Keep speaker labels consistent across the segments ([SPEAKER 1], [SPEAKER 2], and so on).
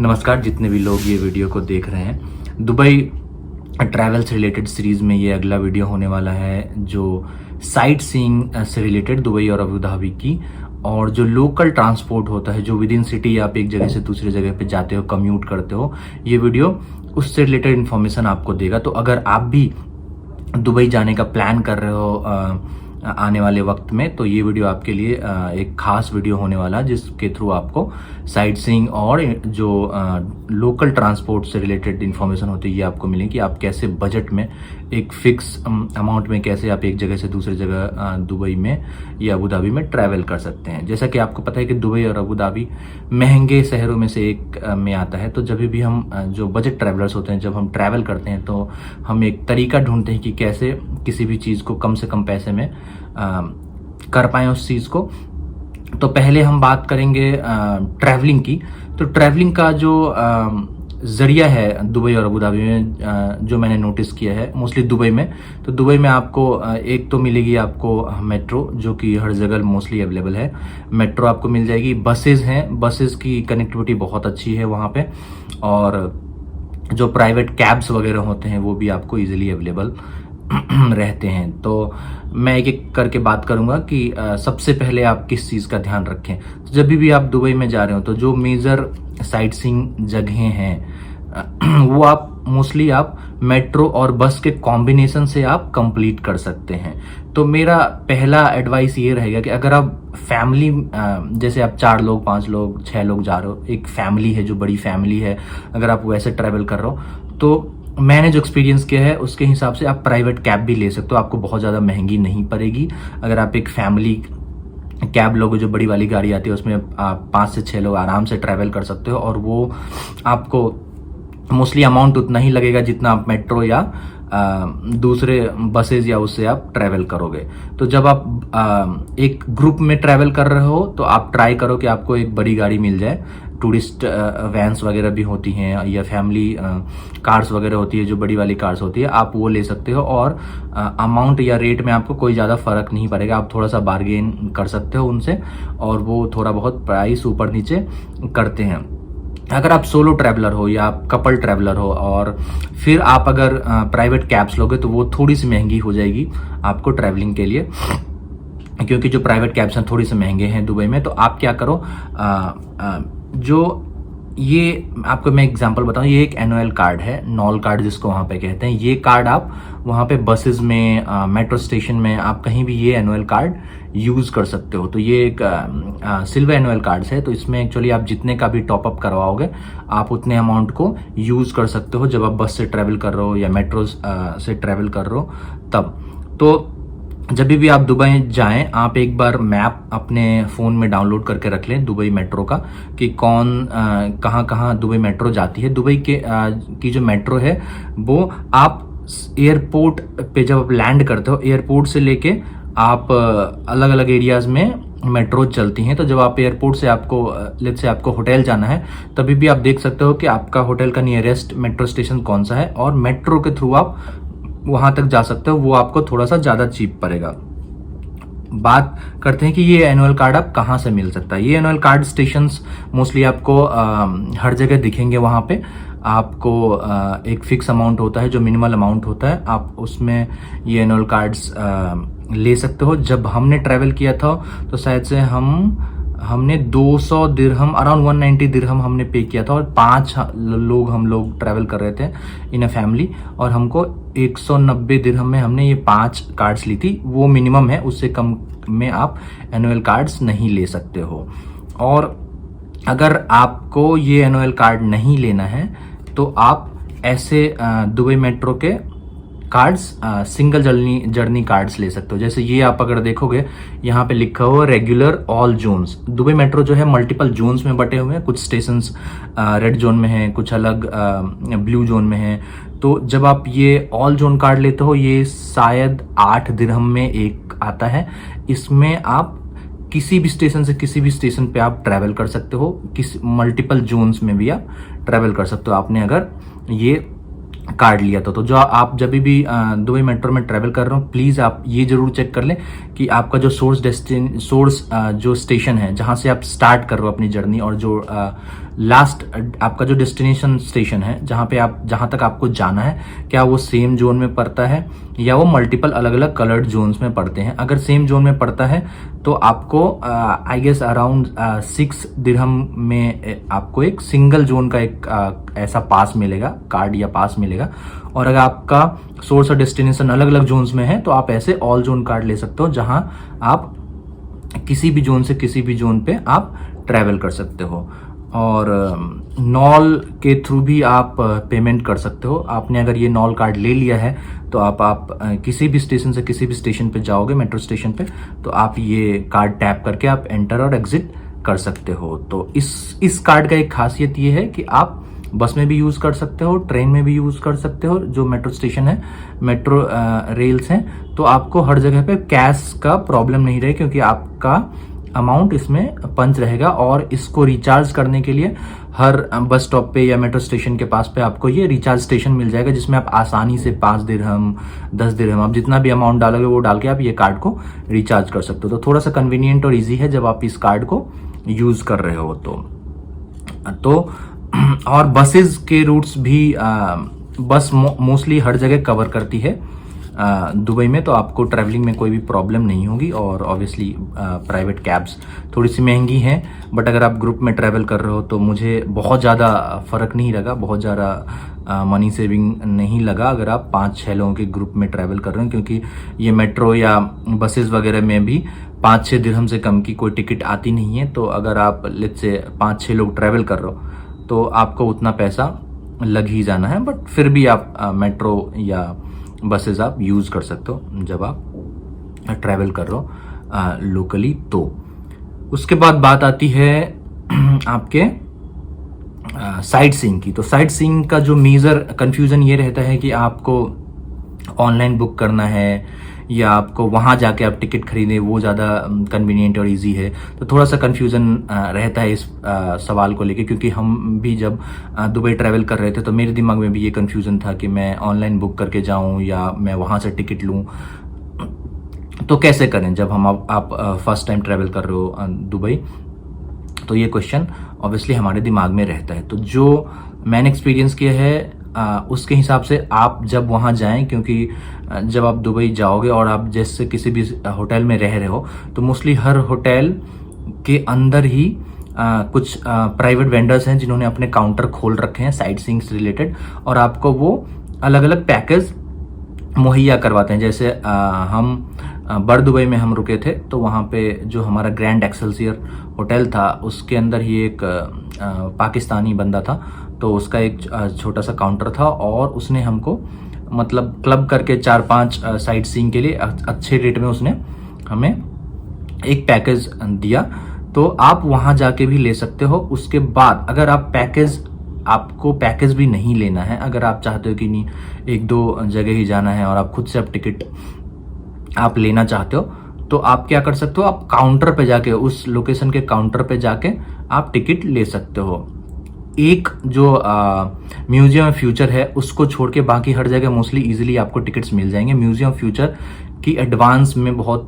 [SPEAKER 1] नमस्कार, जितने भी लोग ये वीडियो को देख रहे हैं, दुबई ट्रैवल से रिलेटेड सीरीज़ में ये अगला वीडियो होने वाला है जो साइट सीइंग से रिलेटेड दुबई और अबू धाबी की, और जो लोकल ट्रांसपोर्ट होता है, जो विद इन सिटी आप एक जगह से दूसरी जगह पे जाते हो, कम्यूट करते हो, ये वीडियो उससे रिलेटेड इन्फॉर्मेशन आपको देगा। तो अगर आप भी दुबई जाने का प्लान कर रहे हो आने वाले वक्त में, तो ये वीडियो आपके लिए एक खास वीडियो होने वाला है, जिसके थ्रू आपको साइट सीइंग और जो लोकल ट्रांसपोर्ट से रिलेटेड इन्फॉर्मेशन होती है ये आपको मिलेगी। आप कैसे बजट में एक फिक्स अमाउंट में कैसे आप एक जगह से दूसरी जगह दुबई में या अबू धाबी में ट्रैवल कर सकते हैं। जैसा कि आपको पता है कि दुबई और अबू धाबी महंगे शहरों में से एक में आता है। तो जब भी हम जो बजट ट्रैवलर्स होते हैं, जब हम ट्रैवल करते हैं, तो हम एक तरीका ढूंढते हैं कि कैसे किसी भी चीज़ को कम से कम पैसे में कर पाएं उस चीज़ को। तो पहले हम बात करेंगे ट्रैवलिंग की। तो ट्रैवलिंग का जो ज़रिया है दुबई और अबू धाबी में, जो मैंने नोटिस किया है मोस्टली दुबई में, तो दुबई में आपको एक तो मिलेगी आपको मेट्रो, जो कि हर जगह मोस्टली अवेलेबल है। मेट्रो आपको मिल जाएगी। बसेस हैं, बसेस की कनेक्टिविटी बहुत अच्छी है वहाँ पे, और जो प्राइवेट कैब्स वगैरह होते हैं वो भी आपको इजीली अवेलेबल रहते हैं। तो मैं एक एक करके बात करूंगा कि सबसे पहले आप किस चीज़ का ध्यान रखें। तो जब भी आप दुबई में जा रहे हो, तो जो मेजर साइट सीइंग जगहें हैं वो आप मोस्टली आप मेट्रो और बस के कॉम्बिनेशन से आप कंप्लीट कर सकते हैं। तो मेरा पहला एडवाइस ये रहेगा कि अगर आप फैमिली, जैसे आप 4 लोग, 5 लोग, 6 लोग जा रहे हो, एक फैमिली है जो बड़ी फैमिली है, अगर आप वैसे ट्रैवल कर रहे हो, तो मैंने जो एक्सपीरियंस किया है उसके हिसाब से आप प्राइवेट कैब भी ले सकते हो। आपको बहुत ज़्यादा महंगी नहीं पड़ेगी। अगर आप एक फैमिली कैब लोगे, जो बड़ी वाली गाड़ी आती है, उसमें आप 5 से 6 लोग आराम से ट्रैवल कर सकते हो, और वो आपको मोस्टली अमाउंट उतना ही लगेगा जितना आप मेट्रो या दूसरे बसेज या उससे आप ट्रैवल करोगे। तो जब आप एक ग्रुप में ट्रैवल कर रहे हो, तो आप ट्राई करो कि आपको एक बड़ी गाड़ी मिल जाए। टूरिस्ट वैन्स वगैरह भी होती हैं, या फैमिली कार्स वगैरह होती है, जो बड़ी वाली कार्स होती है, आप वो ले सकते हो। और अमाउंट या रेट में आपको कोई ज़्यादा फर्क नहीं पड़ेगा। आप थोड़ा सा बार्गेन कर सकते हो उनसे, और वो थोड़ा बहुत प्राइस ऊपर नीचे करते हैं। अगर आप सोलो ट्रैवलर हो या आप कपल ट्रैवलर हो, और फिर आप अगर प्राइवेट कैब्स लोगे, तो वो थोड़ी सी महंगी हो जाएगी आपको ट्रैवलिंग के लिए, क्योंकि जो प्राइवेट कैब्स हैं थोड़ी से महंगे हैं दुबई में। तो आप क्या करो, जो ये आपको मैं एग्जांपल बताऊं, ये एक एनुअल कार्ड है, नॉल कार्ड जिसको वहाँ पे कहते हैं। ये कार्ड आप वहाँ पे बसेस में, मेट्रो स्टेशन में, आप कहीं भी ये एनुअल कार्ड यूज़ कर सकते हो। तो ये एक सिल्वर एनुअल कार्ड है। तो इसमें एक्चुअली आप जितने का भी टॉपअप करवाओगे, आप उतने अमाउंट को यूज़ कर सकते हो जब आप बस से ट्रैवल कर रहे हो या मेट्रो से ट्रैवल कर रहे हो तब। तो जब भी आप दुबई जाएं, आप एक बार मैप अपने फ़ोन में डाउनलोड करके रख लें दुबई मेट्रो का, कि कौन कहाँ कहाँ दुबई मेट्रो जाती है। दुबई के की जो मेट्रो है, वो आप एयरपोर्ट पे जब आप लैंड करते हो, एयरपोर्ट से लेके आप अलग अलग एरियाज़ में मेट्रो चलती हैं। तो जब आप एयरपोर्ट से लेट्स से आपको होटल जाना है, तभी भी आप देख सकते हो कि आपका होटल का नियरेस्ट मेट्रो स्टेशन कौन सा है, और मेट्रो के थ्रू आप वहां तक जा सकते हो। वो आपको थोड़ा सा ज़्यादा चीप पड़ेगा। बात करते हैं कि ये एनुअल कार्ड आप कहाँ से मिल सकता है। ये एनुअल कार्ड स्टेशंस मोस्टली आपको हर जगह दिखेंगे। वहाँ पे आपको एक फिक्स अमाउंट होता है, जो मिनिमल अमाउंट होता है, आप उसमें ये एनुअल कार्ड्स ले सकते हो। जब हमने ट्रैवल किया था, तो शायद से हमने 200 दिरहम, अराउंड 190 दिरहम हमने पे किया था, और 5 लोग हम लोग ट्रैवल कर रहे थे इन अ फैमिली, और हमको 190 दिरहम में हमने ये 5 कार्ड्स ली थी। वो मिनिमम है, उससे कम में आप एनुअल कार्ड्स नहीं ले सकते हो। और अगर आपको ये एनुअल कार्ड नहीं लेना है, तो आप ऐसे दुबई मेट्रो के कार्ड्स, सिंगल जर्नी कार्ड्स ले सकते हो। जैसे ये आप अगर देखोगे, यहाँ पे लिखा हुआ regular all zones. Dubai metro जो है मल्टीपल जोन्स में बटे हुए हैं। कुछ स्टेशंस रेड जोन में हैं, कुछ अलग ब्लू जोन में हैं। तो जब आप ये ऑल जोन कार्ड लेते हो, ये शायद 8 दिरहम में एक आता है। इसमें आप किसी भी स्टेशन से किसी भी स्टेशन पे आप ट्रैवल कर सकते हो। मल्टीपल जोन्स में भी आप ट्रैवल कर सकते हो, आपने अगर ये कार्ड लिया था। तो जो आप जब भी दुबई मेट्रो में ट्रैवल कर रहे हो, प्लीज़ आप ये जरूर चेक कर लें कि आपका जो सोर्स जो स्टेशन है, जहाँ से आप स्टार्ट कर रहे हो अपनी जर्नी, और जो लास्ट आपका जो डेस्टिनेशन स्टेशन है जहां तक आपको जाना है, क्या वो सेम जोन में पड़ता है या वो मल्टीपल अलग अलग कलर्ड जोन्स में पड़ते हैं। अगर सेम जोन में पड़ता है तो आपको आई गेस अराउंड 6 दिरहम में आपको एक सिंगल जोन का एक ऐसा पास मिलेगा, कार्ड या पास मिलेगा। और अगर आपका सोर्स और डेस्टिनेशन अलग अलग जोन्स में है तो आप ऐसे ऑल जोन कार्ड ले सकते हो, जहां आप किसी भी जोन से किसी भी जोन पे आप ट्रैवल कर सकते हो। और नॉल के थ्रू भी आप पेमेंट कर सकते हो। आपने अगर ये नॉल कार्ड ले लिया है तो आप किसी भी स्टेशन से किसी भी स्टेशन पे जाओगे, मेट्रो स्टेशन पे, तो आप ये कार्ड टैप करके आप एंटर और एग्जिट कर सकते हो। तो इस कार्ड का एक खासियत ये है कि आप बस में भी यूज कर सकते हो, ट्रेन में भी यूज कर सकते हो, जो मेट्रो स्टेशन है, मेट्रो रेल्स हैं, तो आपको हर जगह पे कैश का प्रॉब्लम नहीं रहे, क्योंकि आपका अमाउंट इसमें पंच रहेगा। और इसको रिचार्ज करने के लिए हर बस स्टॉप पे या मेट्रो स्टेशन के पास पे आपको ये रिचार्ज स्टेशन मिल जाएगा, जिसमें आप आसानी से 5 दिरहम 10 दिरहम आप जितना भी अमाउंट डालोगे वो डाल के आप ये कार्ड को रिचार्ज कर सकते हो। तो थोड़ा सा कन्वीनियंट और ईजी है जब आप इस कार्ड को यूज कर रहे हो तो और बसेस के रूट्स भी बस मोस्टली हर जगह कवर करती है दुबई में, तो आपको ट्रैवलिंग में कोई भी प्रॉब्लम नहीं होगी। और ऑब्वियसली प्राइवेट कैब्स थोड़ी सी महंगी हैं, बट अगर आप ग्रुप में ट्रैवल कर रहे हो तो मुझे बहुत ज़्यादा फ़र्क नहीं लगा, बहुत ज़्यादा मनी सेविंग नहीं लगा अगर आप 5-6 लोगों के ग्रुप में ट्रैवल कर रहे हो, क्योंकि ये मेट्रो या बसेस वगैरह में भी 5-6 दिरहम से कम की कोई टिकट आती नहीं है। तो अगर आप लेट्स से 5-6 लोग ट्रैवल कर रहे हो तो आपको उतना पैसा लग ही जाना है, बट फिर भी आप मेट्रो या बसेस आप यूज़ कर सकते हो जब आप ट्रैवल कर रहे हो लोकली। तो उसके बाद बात आती है आपके साइट सीइंग की। तो साइट सीइंग का जो मेजर कंफ्यूजन ये रहता है कि आपको ऑनलाइन बुक करना है या आपको वहाँ जाके आप टिकट खरीदें, वो ज़्यादा कन्वीनियंट और इजी है। तो थोड़ा सा कंफ्यूजन रहता है इस सवाल को लेके, क्योंकि हम भी जब दुबई ट्रैवल कर रहे थे तो मेरे दिमाग में भी ये कंफ्यूजन था कि मैं ऑनलाइन बुक करके जाऊं या मैं वहाँ से टिकट लूं। तो कैसे करें जब आप फर्स्ट टाइम ट्रैवल कर रहे हो दुबई, तो ये क्वेश्चन ऑब्वियसली हमारे दिमाग में रहता है। तो जो मैंने एक्सपीरियंस किया है उसके हिसाब से आप जब वहाँ जाएं, क्योंकि जब आप दुबई जाओगे और आप जैसे किसी भी होटल में रह रहे हो तो मोस्टली हर होटल के अंदर ही कुछ प्राइवेट वेंडर्स हैं जिन्होंने अपने काउंटर खोल रखे हैं साइट सीइंग से रिलेटेड, और आपको वो अलग अलग पैकेज मुहैया करवाते हैं। जैसे हम बर दुबई में हम रुके थे, तो वहाँ पे जो हमारा ग्रैंड एक्सेलसियर होटल था उसके अंदर ही एक पाकिस्तानी बंदा था, तो उसका एक छोटा सा काउंटर था और उसने हमको मतलब क्लब करके 4-5 साइट सीइंग के लिए अच्छे रेट में उसने हमें एक पैकेज दिया। तो आप वहाँ जाके भी ले सकते हो। उसके बाद अगर आपको पैकेज भी नहीं लेना है, अगर आप चाहते हो कि नहीं 1-2 जगह ही जाना है और आप खुद से टिकट आप लेना चाहते हो, तो आप क्या कर सकते हो, आप काउंटर पे जाके उस लोकेशन के काउंटर पे जाके आप टिकट ले सकते हो। एक जो म्यूजियम फ्यूचर है उसको छोड़ के बाकी हर जगह मोस्टली इजीली आपको टिकट्स मिल जाएंगे। म्यूजियम फ्यूचर की एडवांस में बहुत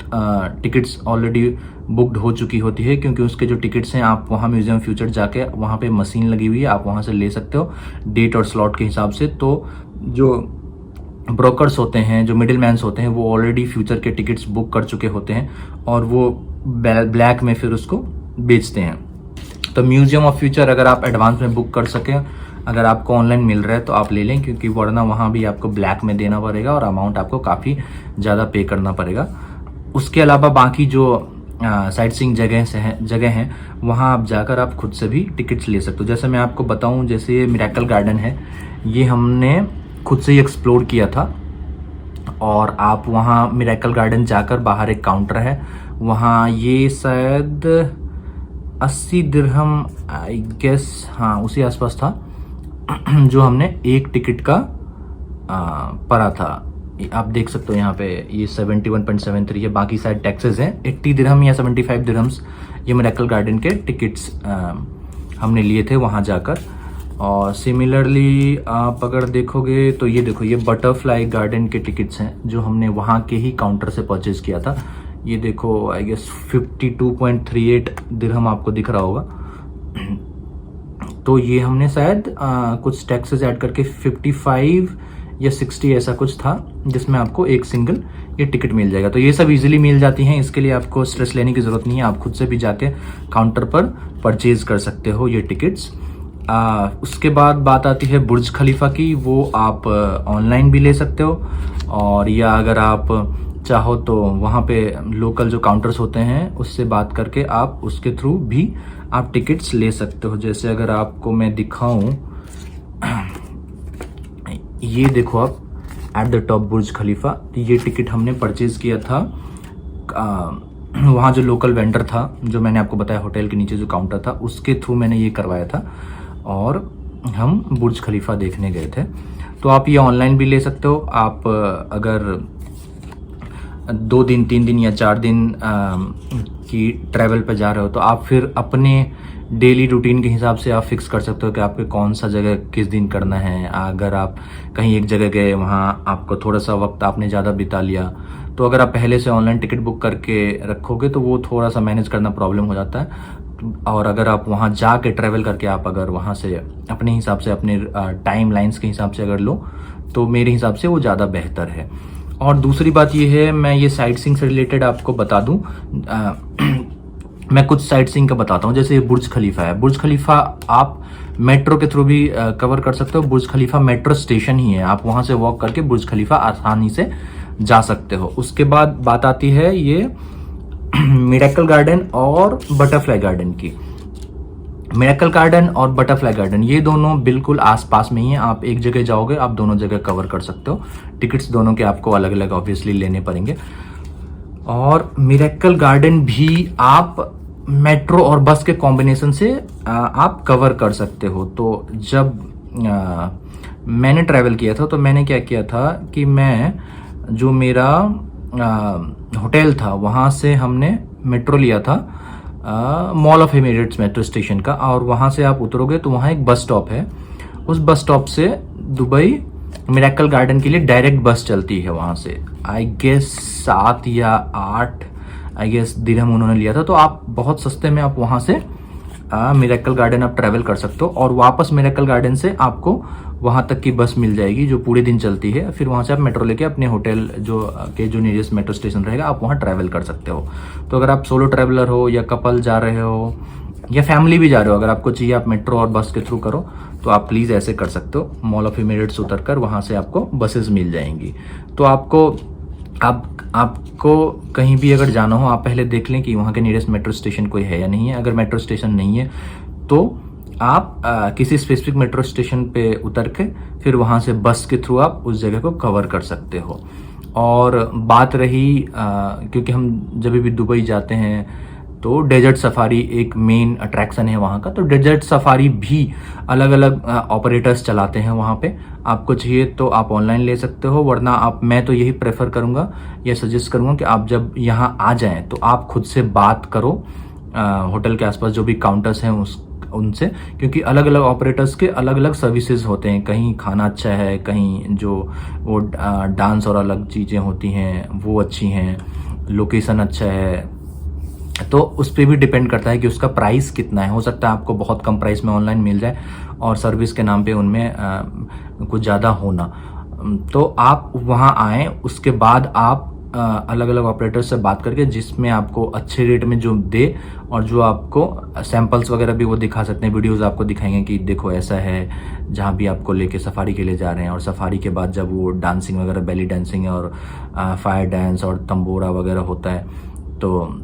[SPEAKER 1] टिकट्स ऑलरेडी बुकड हो चुकी होती है, क्योंकि उसके जो टिकट्स हैं आप वहाँ म्यूजियम फ्यूचर जाके वहाँ पे मशीन लगी हुई है, आप वहाँ से ले सकते हो डेट और स्लॉट के हिसाब से। तो जो ब्रोकर्स होते हैं, जो मिडिल मैन्स होते हैं, वो ऑलरेडी फ्यूचर के टिकट्स बुक कर चुके होते हैं और वो ब्लैक में फिर उसको बेचते हैं। तो म्यूजियम ऑफ फ्यूचर अगर आप एडवांस में बुक कर सकें, अगर आपको ऑनलाइन मिल रहा है तो आप ले लें, क्योंकि वरना वहाँ भी आपको ब्लैक में देना पड़ेगा और अमाउंट आपको काफ़ी ज़्यादा पे करना पड़ेगा। उसके अलावा बाकी जो साइट सीइंग जगह हैं वहाँ आप जाकर आप खुद से भी टिकट्स ले सकते हो। जैसे मैं आपको बताऊँ, जैसे ये मिरेकल गार्डन है, ये हमने खुद से ही एक्सप्लोर किया था। और आप वहाँ मिरेकल गार्डन जाकर बाहर एक काउंटर है, वहाँ ये शायद 80 दिरहम आई गेस, हाँ उसी आसपास था जो हमने एक टिकट का पड़ा था। आप देख सकते हो यहाँ पे ये 71.73 है, बाकी साइड टैक्सेस हैं। 80 दिरहम या 75 दिरहम्स ये मिरेकल गार्डन के टिकट्स हमने लिए थे वहाँ जाकर। और सिमिलरली आप अगर देखोगे तो ये देखो, ये बटरफ्लाई गार्डन के टिकट्स हैं जो हमने वहाँ के ही काउंटर से परचेज किया था। ये देखो आई गेस 52.38 दिरहम आपको दिख रहा होगा। तो ये हमने शायद कुछ टैक्सेस ऐड करके 55 या 60 ऐसा कुछ था, जिसमें आपको एक सिंगल ये टिकट मिल जाएगा। तो ये सब इजीली मिल जाती हैं, इसके लिए आपको स्ट्रेस लेने की ज़रूरत नहीं है। आप खुद से भी जाके काउंटर पर परचेज कर सकते हो ये टिकट्स। उसके बाद बात आती है बुर्ज खलीफा की। वो आप ऑनलाइन भी ले सकते हो, और या अगर आप चाहो तो वहाँ पे लोकल जो काउंटर्स होते हैं उससे बात करके आप उसके थ्रू भी आप टिकट्स ले सकते हो। जैसे अगर आपको मैं दिखाऊं, ये देखो आप, एट द टॉप बुर्ज खलीफा। तो ये टिकट हमने परचेज किया था वहाँ जो लोकल वेंडर था, जो मैंने आपको बताया होटल के नीचे जो काउंटर था, उसके थ्रू मैंने ये करवाया था, और हम बुर्ज खलीफा देखने गए थे। तो आप ये ऑनलाइन भी ले सकते हो। आप अगर 2 दिन 3 दिन या 4 दिन की ट्रैवल पे जा रहे हो, तो आप फिर अपने डेली रूटीन के हिसाब से आप फिक्स कर सकते हो कि आपको कौन सा जगह किस दिन करना है। अगर आप कहीं एक जगह गए, वहाँ आपको थोड़ा सा वक्त आपने ज़्यादा बिता लिया, तो अगर आप पहले से ऑनलाइन टिकट बुक करके रखोगे तो वो थोड़ा सा मैनेज करना प्रॉब्लम हो जाता है। और अगर आप वहाँ जाके ट्रैवल करके आप अगर वहाँ से अपने हिसाब से, अपने टाइम लाइन्स के हिसाब से अगर लो, तो मेरे हिसाब से वो ज़्यादा बेहतर है। और दूसरी बात ये है, मैं ये साइट सीइंग से रिलेटेड आपको बता दूं, मैं कुछ साइट सीइंग का बताता हूँ। जैसे ये बुर्ज खलीफा है, बुर्ज खलीफा आप मेट्रो के थ्रू भी कवर कर सकते हो। बुर्ज खलीफा मेट्रो स्टेशन ही है, आप वहाँ से वॉक करके बुर्ज खलीफा आसानी से जा सकते हो। उसके बाद बात आती है ये मिरेकल गार्डन और बटरफ्लाई गार्डन की। मिरेकल गार्डन और बटरफ्लाई गार्डन ये दोनों बिल्कुल आसपास में ही हैं। आप एक जगह जाओगे, आप दोनों जगह कवर कर सकते हो। टिकट्स दोनों के आपको अलग अलग ऑब्वियसली लेने पड़ेंगे। और मिरेकल गार्डन भी आप मेट्रो और बस के कॉम्बिनेशन से आप कवर कर सकते हो। तो जब मैंने ट्रैवल किया था, तो मैंने क्या किया था कि मैं जो मेरा होटल था वहाँ से हमने मेट्रो लिया था, mall of emirates metro station का। और वहाँ से आप उतरोगे तो वहाँ एक बस स्टॉप है। उस बस स्टॉप से दुबई मिरेकल गार्डन के लिए डायरेक्ट बस चलती है वहाँ से। आई गेस 7 या 8 आई गेस दिरहम उन्होंने लिया था। तो आप बहुत सस्ते में आप वहाँ से मिरेकल गार्डन आप ट्रैवल कर सकते हो, और वापस मिरेकल गार्डन से आपको वहाँ तक की बस मिल जाएगी जो पूरे दिन चलती है। फिर वहाँ से आप मेट्रो लेके अपने होटल जो नियरेस्ट मेट्रो स्टेशन रहेगा, आप वहाँ ट्रैवल कर सकते हो। तो अगर आप सोलो ट्रैवलर हो, या कपल जा रहे हो, या फैमिली भी जा रहे हो, अगर आपको चाहिए आप मेट्रो और बस के थ्रू करो, तो आप प्लीज़ ऐसे कर सकते हो। मॉल ऑफ इमिरेट्स उतर कर वहाँ से आपको बसेस मिल जाएंगी। तो आपको कहीं भी अगर जाना हो, आप पहले देख लें कि वहाँ के नियरेस्ट मेट्रो स्टेशन कोई है या नहीं है। अगर मेट्रो स्टेशन नहीं है तो आप किसी स्पेसिफिक मेट्रो स्टेशन पे उतर के फिर वहाँ से बस के थ्रू आप उस जगह को कवर कर सकते हो। और बात रही क्योंकि हम जब भी दुबई जाते हैं तो डेजर्ट सफारी एक मेन अट्रैक्शन है वहाँ का। तो डेजर्ट सफारी भी अलग अलग ऑपरेटर्स चलाते हैं वहाँ पे। आपको चाहिए तो आप ऑनलाइन ले सकते हो, वरना मैं तो यही प्रेफर करूँगा या सजेस्ट करूँगा कि आप जब यहाँ आ जाएं तो आप खुद से बात करो होटल के आसपास जो भी काउंटर्स हैं उनसे, क्योंकि अलग अलग ऑपरेटर्स के अलग अलग सर्विसेज होते हैं। कहीं खाना अच्छा है, कहीं जो वो डांस और अलग चीज़ें होती हैं वो अच्छी हैं, लोकेशन अच्छा है। तो उस पर भी डिपेंड करता है कि उसका प्राइस कितना है। हो सकता है आपको बहुत कम प्राइस में ऑनलाइन मिल जाए और सर्विस के नाम पे उनमें कुछ ज़्यादा होना। तो आप वहाँ आएँ, उसके बाद आप अलग अलग ऑपरेटर से बात करके जिसमें आपको अच्छे रेट में जो दे, और जो आपको सैंपल्स वगैरह भी वो दिखा सकते हैं, वीडियोस आपको दिखाएंगे कि देखो ऐसा है, जहाँ भी आपको लेके सफारी के लिए जा रहे हैं। और सफारी के बाद जब वो डांसिंग वगैरह, बेली डांसिंग और फायर डांस और तंबोरा वगैरह होता है, तो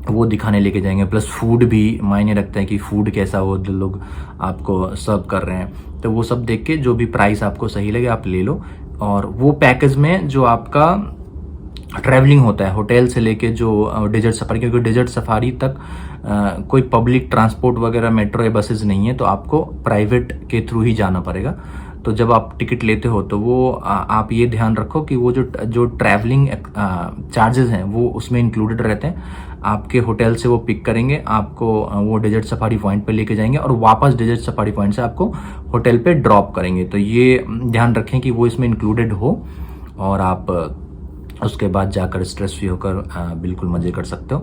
[SPEAKER 1] वो दिखाने लेके जाएंगे। प्लस फूड भी मायने रखता है कि फूड कैसा वो जो लोग आपको सर्व कर रहे हैं। तो वो सब देख के जो भी प्राइस आपको सही लगे आप ले लो। और वो पैकेज में जो आपका ट्रैवलिंग होता है होटल से लेके जो डेजर्ट सफारी, क्योंकि डेजर्ट सफारी तक कोई पब्लिक ट्रांसपोर्ट वगैरह मेट्रो या बसेज नहीं है, तो आपको प्राइवेट के थ्रू ही जाना पड़ेगा। तो जब आप टिकट लेते हो तो वो आप ये ध्यान रखो कि वो जो ट्रैवलिंग चार्जेस हैं वो उसमें इंक्लूडेड रहते हैं। आपके होटल से वो पिक करेंगे, आपको वो डेजर्ट सफारी पॉइंट पे लेके जाएंगे और वापस डेजर्ट सफारी पॉइंट से आपको होटल पे ड्रॉप करेंगे। तो ये ध्यान रखें कि वो इसमें इंक्लूडेड हो, और आप उसके बाद जाकर स्ट्रेस फ्री होकर बिल्कुल मज़े कर सकते हो।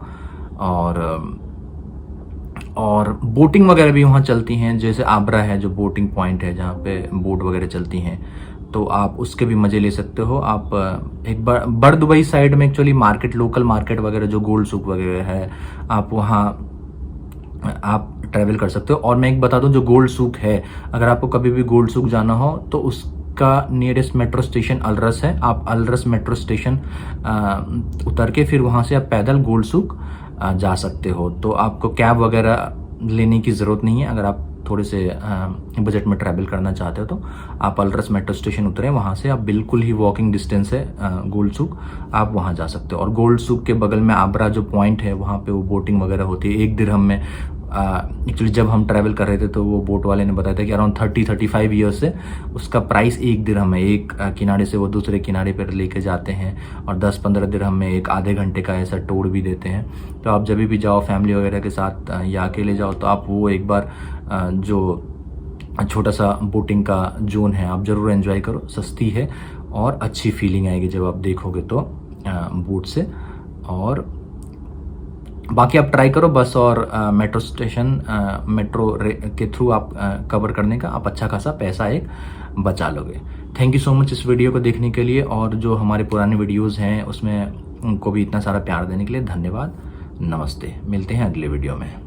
[SPEAKER 1] और बोटिंग वगैरह भी वहाँ चलती हैं, जैसे आबरा है जो बोटिंग पॉइंट है जहाँ पे बोट वगैरह चलती हैं, तो आप उसके भी मज़े ले सकते हो। आप एक बार बड़ दुबई साइड में एक्चुअली मार्केट, लोकल मार्केट वगैरह जो गोल्ड सूक वगैरह है, आप वहाँ आप ट्रैवल कर सकते हो। और मैं एक बता दूं, जो गोल्ड सूक है, अगर आपको कभी भी गोल्ड सूक जाना हो तो उसका नियरेस्ट मेट्रो स्टेशन अलरस है। आप अलरस मेट्रो स्टेशन उतर के फिर वहाँ से आप पैदल गोल्ड सूक जा सकते हो। तो आपको कैब वगैरह लेने की ज़रूरत नहीं है। अगर आप थोड़े से बजट में ट्रैवल करना चाहते हो तो आप अलरस मेट्रो स्टेशन उतरें, वहाँ से आप बिल्कुल ही वॉकिंग डिस्टेंस है गोल्ड सूक, आप वहाँ जा सकते हो। और गोल्ड सूक के बगल में आबरा जो पॉइंट है, वहाँ पे वो बोटिंग वगैरह होती है 1 दिरहम में। एक्चुअली जब हम ट्रैवल कर रहे थे तो वो बोट वाले ने बताया था कि अराउंड 30-35 ईयर्स से उसका प्राइस 1 दिरहम है। एक किनारे से वो दूसरे किनारे पर लेके जाते हैं और 10-15 दिरहम में एक आधे घंटे का ऐसा टूर भी देते हैं। तो आप जब भी जाओ फैमिली वगैरह के साथ या अकेले जाओ तो आप वो एक बार जो छोटा सा बोटिंग का जोन है आप ज़रूर एंजॉय करो। सस्ती है और अच्छी फीलिंग आएगी जब आप देखोगे तो बोट से। और बाकी आप ट्राई करो बस और मेट्रो स्टेशन मेट्रो के थ्रू आप कवर करने का, आप अच्छा खासा पैसा एक बचा लोगे। थैंक यू सो मच इस वीडियो को देखने के लिए, और जो हमारे पुराने वीडियोस हैं उसमें उनको भी इतना सारा प्यार देने के लिए धन्यवाद। नमस्ते, मिलते हैं अगले वीडियो में।